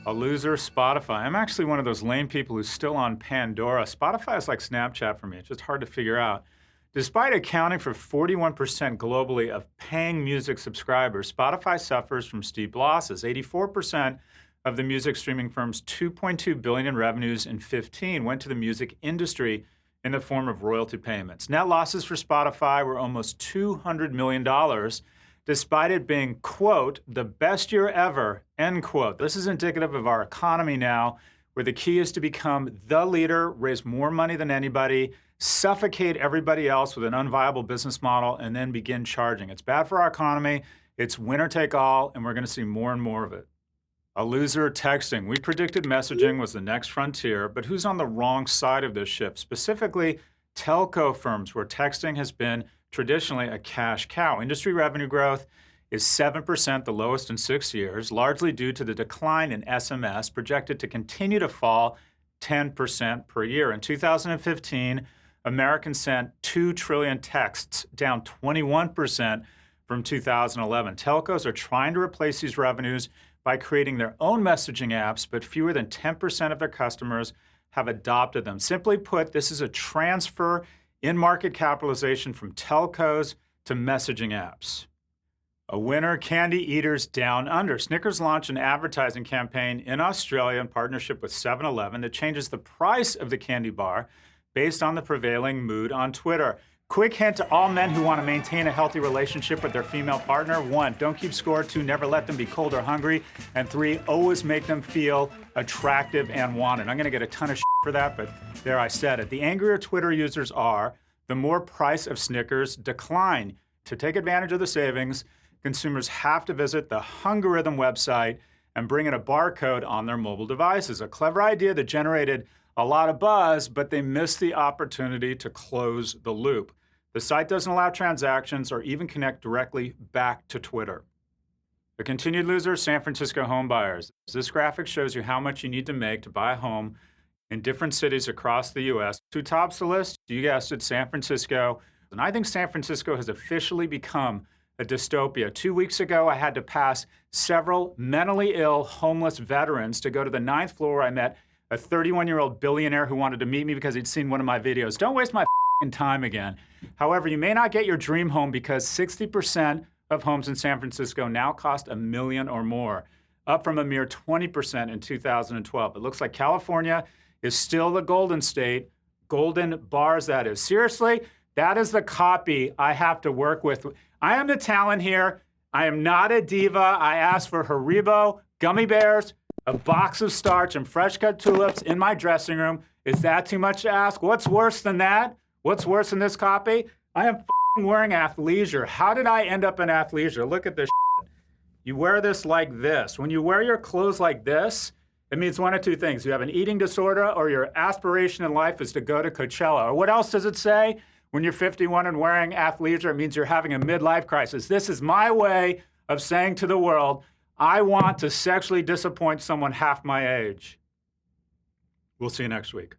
A loser, Spotify. I'm actually one of those lame people who's still on Pandora. Spotify is like Snapchat for me. It's just hard to figure out. Despite accounting for 41% globally of paying music subscribers, Spotify suffers from steep losses. 84% of the music streaming firm's $2.2 billion in revenues in 15 went to the music industry in the form of royalty payments. Net losses for Spotify were almost $200 million, despite it being, quote, the best year ever, end quote. This is indicative of our economy now, where the key is to become the leader, raise more money than anybody, suffocate everybody else with an unviable business model, and then begin charging. It's bad for our economy. It's winner take all, and we're going to see more and more of it. A loser, texting. We predicted messaging was the next frontier, but who's on the wrong side of this ship? Specifically, telco firms, where texting has been traditionally a cash cow. Industry revenue growth is 7%, the lowest in 6 years, largely due to the decline in SMS, projected to continue to fall 10% per year. In 2015, Americans sent 2 trillion texts, down 21% from 2011. Telcos are trying to replace these revenues by creating their own messaging apps, but fewer than 10% of their customers have adopted them. Simply put, this is a transfer in market capitalization from telcos to messaging apps. A winner, candy eaters down under. Snickers launched an advertising campaign in Australia in partnership with 7-Eleven that changes the price of the candy bar based on the prevailing mood on Twitter. Quick hint to all men who want to maintain a healthy relationship with their female partner. 1, don't keep score. 2, never let them be cold or hungry. And 3, always make them feel attractive and wanted. I'm going to get a ton of shit for that, but there, I said it. The angrier Twitter users are, the more price of Snickers decline. To take advantage of the savings, consumers have to visit the Hungarithm website and bring in a barcode on their mobile devices. A clever idea that generated a lot of buzz, but they missed the opportunity to close the loop. The site doesn't allow transactions or even connect directly back to Twitter. The continued loser, San Francisco homebuyers. This graphic shows you how much you need to make to buy a home in different cities across the U.S. Who tops the list? You guessed it, San Francisco. And I think San Francisco has officially become a dystopia. 2 weeks ago, I had to pass several mentally ill homeless veterans to go to the 9th floor. I met a 31-year-old billionaire who wanted to meet me because he'd seen one of my videos. Don't waste my time again. However, you may not get your dream home because 60% of homes in San Francisco now cost $1 million or more, up from a mere 20% in 2012. It looks like California is still the golden state, golden bars that is. Seriously, that is the copy I have to work with. I am the talent here. I am not a diva. I asked for Haribo, gummy bears, a box of starch, and fresh cut tulips in my dressing room. Is that too much to ask? What's worse than that? What's worse than this copy? I am wearing athleisure. How did I end up in athleisure? Look at this shit. You wear this like this. When you wear your clothes like this, it means one of two things. You have an eating disorder, or your aspiration in life is to go to Coachella. Or what else does it say? When you're 51 and wearing athleisure, it means you're having a midlife crisis. This is my way of saying to the world, I want to sexually disappoint someone half my age. We'll see you next week.